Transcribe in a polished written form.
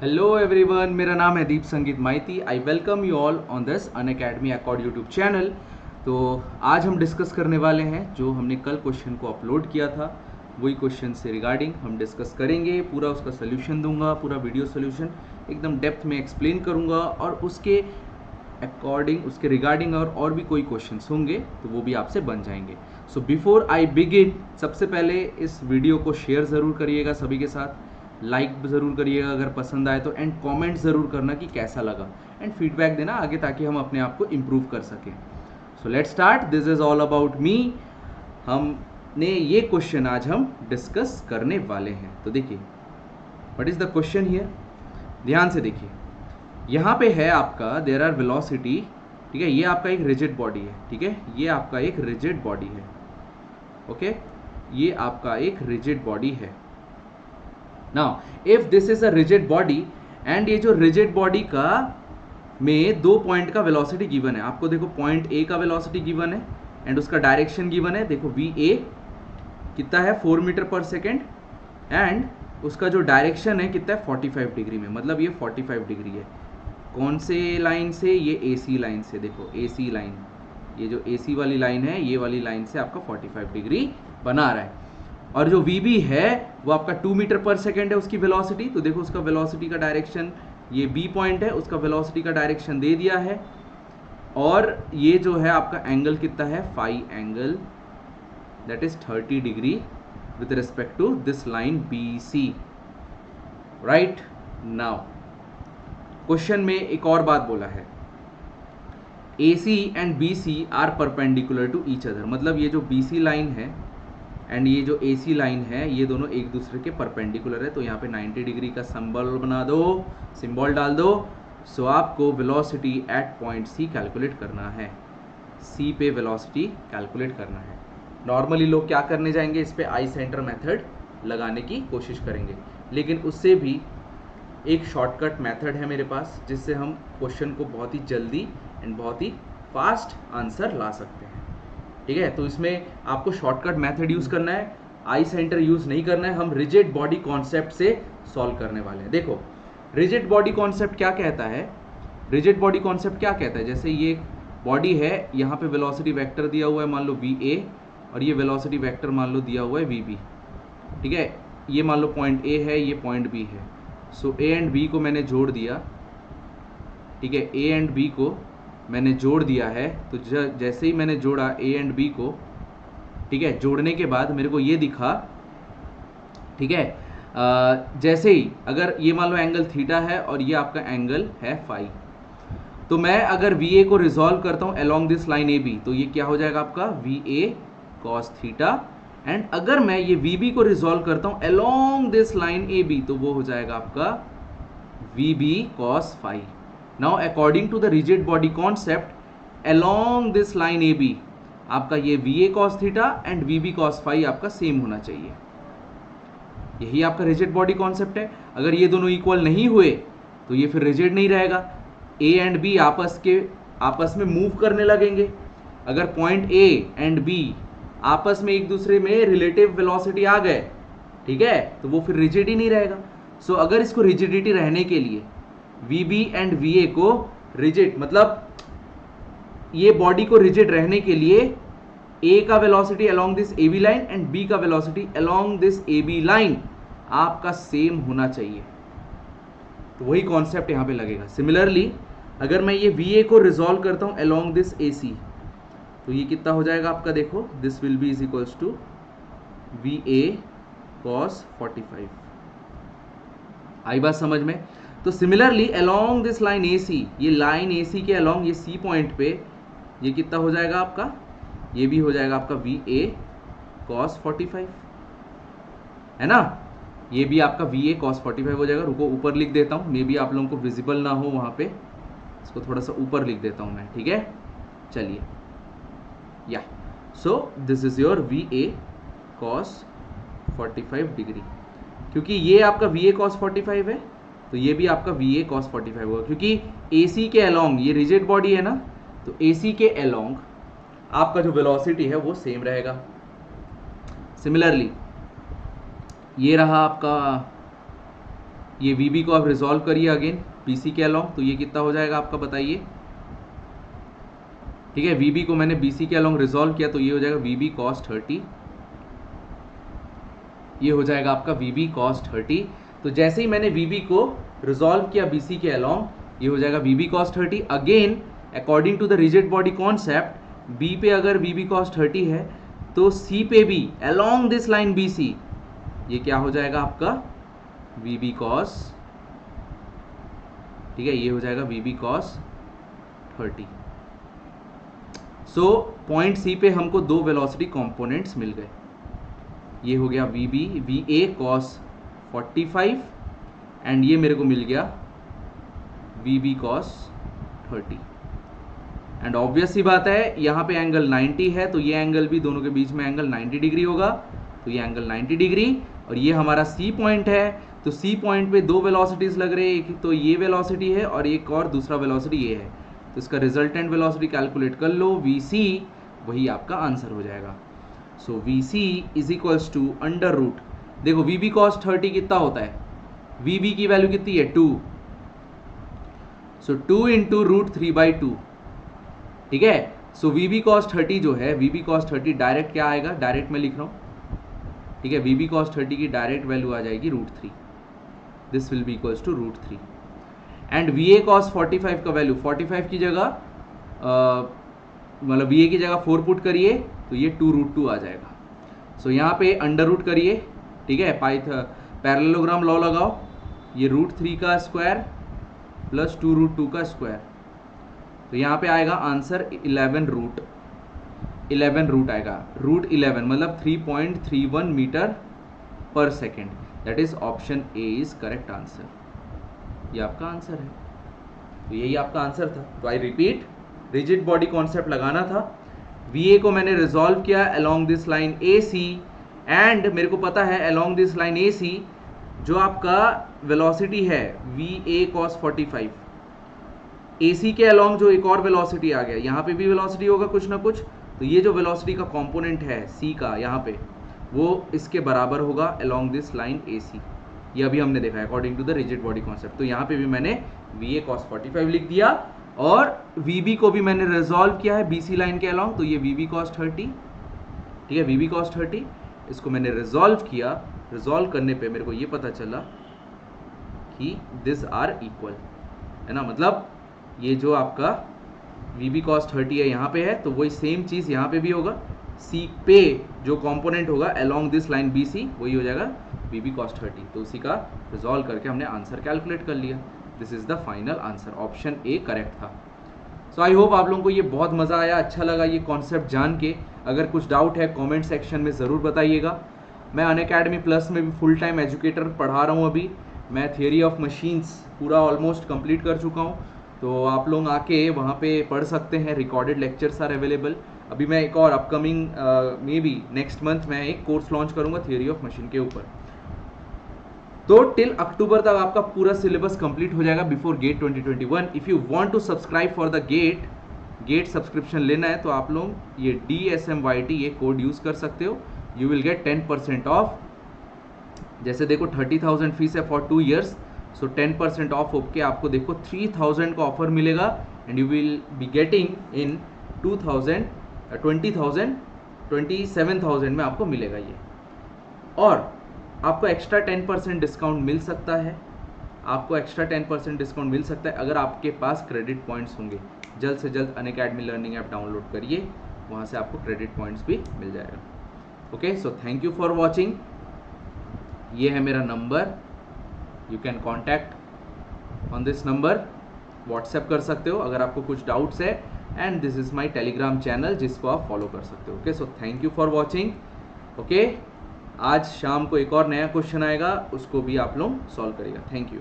Hello everyone, मेरा नाम है Deep Sangeet Maiti. I welcome you all on this Unacademy accord YouTube channel. तो आज हम डिस्कस करने वाले हैं जो हमने कल क्वेश्चन को अपलोड किया था, वही क्वेश्चन से रिगार्डिंग हम डिस्कस करेंगे। पूरा उसका सोल्यूशन दूंगा, पूरा वीडियो सोल्यूशन एकदम डेप्थ में एक्सप्लेन करूंगा और उसके अकॉर्डिंग उसके रिगार्डिंग और भी कोई क्वेश्चंस होंगे तो वो भी आपसे बन जाएंगे। सो बिफोर आई बिगिन, सबसे पहले इस वीडियो को शेयर ज़रूर करिएगा सभी के साथ, लाइक ज़रूर करिएगा अगर पसंद आए तो, एंड कमेंट ज़रूर करना कि कैसा लगा, एंड फीडबैक देना आगे ताकि हम अपने आप को इम्प्रूव कर सकें। So let's start, this is all about me. हमने ये क्वेश्चन आज हम डिस्कस करने वाले हैं। तो देखिए what is the question here, ध्यान से देखिए। यहाँ पे है आपका देयर आर वेलोसिटी, ठीक है, ये आपका एक रिजिड बॉडी है, ठीक है, ये आपका एक रिजिड बॉडी है, ओके, ये आपका एक रिजिड बॉडी है। Now if this is a rigid body and ये जो रिजिड बॉडी का में 2 पॉइंट का वेलोसिटी गिवन है, आपको देखो पॉइंट ए का वेलोसिटी गिवन है एंड उसका डायरेक्शन गिवन है। देखो वी ए कितना है 4 मीटर पर सेकेंड एंड उसका जो डायरेक्शन है कितना है 45 डिग्री में, मतलब ये 45 डिग्री है। कौन से लाइन से? ये AC लाइन से। देखो AC लाइन, ये जो AC वाली लाइन है, ये वाली लाइन से आपका 45 डिग्री बना रहा है। और जो VB है वो आपका 2 मीटर पर सेकेंड है उसकी वेलोसिटी। तो देखो उसका वेलोसिटी का डायरेक्शन, ये B पॉइंट है, उसका वेलोसिटी का डायरेक्शन दे दिया है। और ये जो है आपका एंगल कितना है, phi angle, that is 30 degree with respect to this line BC, right. Now question में एक और बात बोला है, AC and BC are perpendicular to each other, मतलब ये जो BC लाइन है एंड ये जो AC लाइन है ये दोनों एक दूसरे के परपेंडिकुलर है। तो यहाँ पे 90 डिग्री का सिंबल बना दो, सिंबल डाल दो। सो आपको velocity at point C calculate करना है, C पे वेलोसिटी कैलकुलेट करना है। नॉर्मली लोग क्या करने जाएंगे, इस पे आई सेंटर मेथड लगाने की कोशिश करेंगे, लेकिन उससे भी एक शॉर्टकट मेथड है मेरे पास जिससे हम क्वेश्चन को बहुत ही जल्दी एंड बहुत ही फास्ट आंसर ला सकते हैं, ठीक है। तो इसमें आपको शॉर्टकट मेथड यूज़ करना है, आई सेंटर यूज़ नहीं करना है। हम रिजिड बॉडी कॉन्सेप्ट से सॉल्व करने वाले हैं। देखो रिजिड बॉडी कॉन्सेप्ट क्या कहता है, रिजिड बॉडी कॉन्सेप्ट क्या कहता है, जैसे ये बॉडी है, यहाँ पे वेलोसिटी वेक्टर दिया हुआ है मान लो VA और ये वेलोसिटी वेक्टर मान लो दिया हुआ है VB, ठीक है। ये मान लो पॉइंट A है, ये पॉइंट B है। सो A एंड B को मैंने जोड़ दिया, ठीक है, A एंड B को मैंने जोड़ दिया है। तो जैसे ही मैंने जोड़ा A एंड B को, ठीक है, जोड़ने के बाद मेरे को ये दिखा, ठीक है, जैसे ही अगर ये मान लो एंगल थीटा है और ये आपका एंगल है फाई, तो मैं अगर VA को रिजॉल्व करता हूँ अलोंग दिस लाइन AB, तो ये क्या हो जाएगा आपका VA cos थीटा। एंड अगर मैं ये VB को रिजॉल्व करता हूँ अलोंग दिस लाइन AB, तो वो हो जाएगा आपका VB cos phi. Now according to the rigid body concept along this line AB आपका ये VA cos theta and VB cos phi आपका सेम होना चाहिए। यही आपका रिजिड बॉडी कॉन्सेप्ट है। अगर ये दोनों इक्वल नहीं हुए तो ये फिर रिजिड नहीं रहेगा। A एंड B आपस में मूव करने लगेंगे। अगर पॉइंट A एंड B आपस में एक दूसरे में रिलेटिव वेलोसिटी आ गए, ठीक है, तो वो फिर रिजिड ही नहीं रहेगा। सो अगर इसको रिजिडिटी रहने के लिए VB एंड VA को रिजिड, मतलब ये बॉडी को रिजिड रहने के लिए A का velocity along this AB line and B का velocity along this AB line आपका सेम होना चाहिए। तो वही कॉन्सेप्ट यहाँ पे लगेगा। सिमिलरली अगर मैं ये VA को रिजॉल्व करता हूँ अलोंग दिस AC, तो ये कितना हो जाएगा आपका, देखो this will be is equals to VA cos 45। आई बात समझ में? तो similarly along this line AC, ये लाइन AC के अलोंग ये C पॉइंट पे ये कितना हो जाएगा आपका, ये भी हो जाएगा आपका VA cos 45, है ना। ये भी आपका VA cos 45 हो जाएगा। रुको ऊपर लिख देता हूँ, मे बी आप लोगों को विजिबल ना हो वहाँ पे, इसको थोड़ा सा ऊपर लिख देता हूँ मैं, ठीक है। चलिए या so this is your VA cos 45 degree. क्योंकि ये आपका VA cos 45 है तो ये भी आपका VA cos 45 होगा, क्योंकि AC के अलोंग ये रिजिड बॉडी है ना, तो AC के अलोंग आपका जो वेलोसिटी है वो सेम रहेगा। सिमिलरली ये रहा आपका ये VB को आप रिजॉल्व करिए अगेन BC के अलॉन्ग, तो ये कितना हो जाएगा आपका बताइए। ठीक है, VB को मैंने BC के अलॉन्ग रिजॉल्व किया तो ये हो जाएगा VB cos 30, ये हो जाएगा आपका VB cos 30। तो जैसे ही मैंने VB को रिजॉल्व किया BC के अलॉन्ग, ये हो जाएगा VB cos 30। Again according to the rigid body concept, B पे अगर VB cos 30 है तो C पे भी अलॉन्ग दिस लाइन BC ये क्या हो जाएगा आपका VB cos, ठीक है, ये हो जाएगा VB cos 30। So point C पे हमको दो वेलोसिटी कंपोनेंट्स मिल गए, ये हो गया VA cos 45 एंड ये मेरे को मिल गया VB cos 30। एंड ऑब्वियस सी बात है यहाँ पे एंगल 90 है तो ये एंगल भी दोनों के बीच में एंगल 90 डिग्री होगा, तो ये एंगल 90 डिग्री और ये हमारा C पॉइंट है। तो C पॉइंट पे दो वेलोसिटीज लग रहे हैं, एक तो ये वेलोसिटी है और एक और दूसरा वेलोसिटी ये है, तो इसका रिजल्टेंट वेलोसिटी कैलकुलेट कर लो, VC वही आपका आंसर हो जाएगा। So VC is equals to under root, देखो VB cos 30 कितना होता है, VB की वैल्यू कितनी है 2, सो 2 इंटू √3/2, ठीक है। सो VB cos 30 जो है, VB cos 30 डायरेक्ट क्या आएगा, डायरेक्ट मैं लिख रहा हूँ, ठीक है, VB cos 30 की डायरेक्ट वैल्यू आ जाएगी √3, this will be equals to √3 and VA cos 45 का वैल्यू 45 की जगह मतलब VA की जगह 4 पुट करिए तो ये 2√2 आ जाएगा। सो यहाँ पे अंडर रूट करिए, ठीक है, पैरेललोग्राम लॉ लगाओ, ये √3 का स्क्वायर प्लस 2√2 का स्क्वायर, तो यहाँ पे आएगा आंसर 11 रूट आएगा, √11 मतलब 3.31 मीटर पर second, that is option A is correct answer, ये आपका आंसर है। तो यही आपका आंसर था। तो I repeat, rigid body concept लगाना था, VA को मैंने रिजॉल्व किया along this line AC and मेरे को पता है अलोंग दिस लाइन AC जो आपका वेलोसिटी है VA cos 45, AC के अलोंग जो एक और वेलोसिटी आ गया, यहाँ पे भी वेलोसिटी होगा कुछ ना कुछ, तो ये जो वेलोसिटी का कंपोनेंट है C का यहाँ पे वो इसके बराबर होगा अलोंग दिस लाइन AC, ये अभी हमने देखा है according to the rigid body concept. तो यहाँ पे भी मैंने VA cos 45 लिख दिया और VB को भी मैंने रिजॉल्व किया है BC लाइन के अलोंग, तो ये VB cos 30, ठीक है, VB cos 30 इसको मैंने रिजॉल्व किया, रिजॉल्व करने पे मेरे को ये पता चला कि दिस आर इक्वल, है ना, मतलब ये जो आपका VB cos 30 है यहाँ पे है तो वही सेम चीज़ यहाँ पे भी होगा, C पे जो कंपोनेंट होगा अलोंग दिस लाइन BC वही हो जाएगा VB cos 30, तो उसी का रिजॉल्व करके हमने आंसर कैलकुलेट कर लिया, this is the final answer, option A correct था। सो आई होप आप लोगों को ये बहुत मज़ा आया, अच्छा लगा ये कॉन्सेप्ट जान के। अगर कुछ डाउट है कमेंट सेक्शन में ज़रूर बताइएगा। मैं अनअकैडमी प्लस में भी फुल टाइम एजुकेटर पढ़ा रहा हूँ, अभी मैं थियरी ऑफ मशीन्स पूरा ऑलमोस्ट कंप्लीट कर चुका हूँ, तो आप लोग आके वहाँ पे पढ़ सकते हैं, रिकॉर्डेड लेक्चर्स आर अवेलेबल। अभी मैं एक और upcoming may be next month मैं एक कोर्स लॉन्च करूँगा थियरी ऑफ मशीन के ऊपर, तो टिल अक्टूबर तक आपका पूरा सिलेबस कंप्लीट हो जाएगा before GATE 2021। If you want to subscribe for the GATE subscription लेना है तो आप लोग ये DSMYT ये कोड यूज़ कर सकते हो, यू विल गेट 10% ऑफ। जैसे देखो 30,000 फीस है फॉर 2 इयर्स, सो 10% ऑफ होके आपको देखो 3,000 का ऑफर मिलेगा and you will be getting in 27,000 में आपको मिलेगा ये, और आपको एक्स्ट्रा 10% डिस्काउंट मिल सकता है, आपको एक्स्ट्रा 10% डिस्काउंट मिल सकता है अगर आपके पास क्रेडिट पॉइंट्स होंगे। जल्द से जल्द अनअकैडमी लर्निंग ऐप डाउनलोड करिए, वहाँ से आपको क्रेडिट पॉइंट्स भी मिल जाएगा। Okay, so thank you for watching. ये है मेरा number, you can contact on this number, WhatsApp कर सकते हो अगर आपको कुछ डाउट्स है, and this is my Telegram channel जिसको आप फॉलो कर सकते हो। Okay, so thank you for watching. Okay, आज शाम को एक और नया क्वेश्चन आएगा, उसको भी आप लोग सॉल्व करिएगा। Thank you.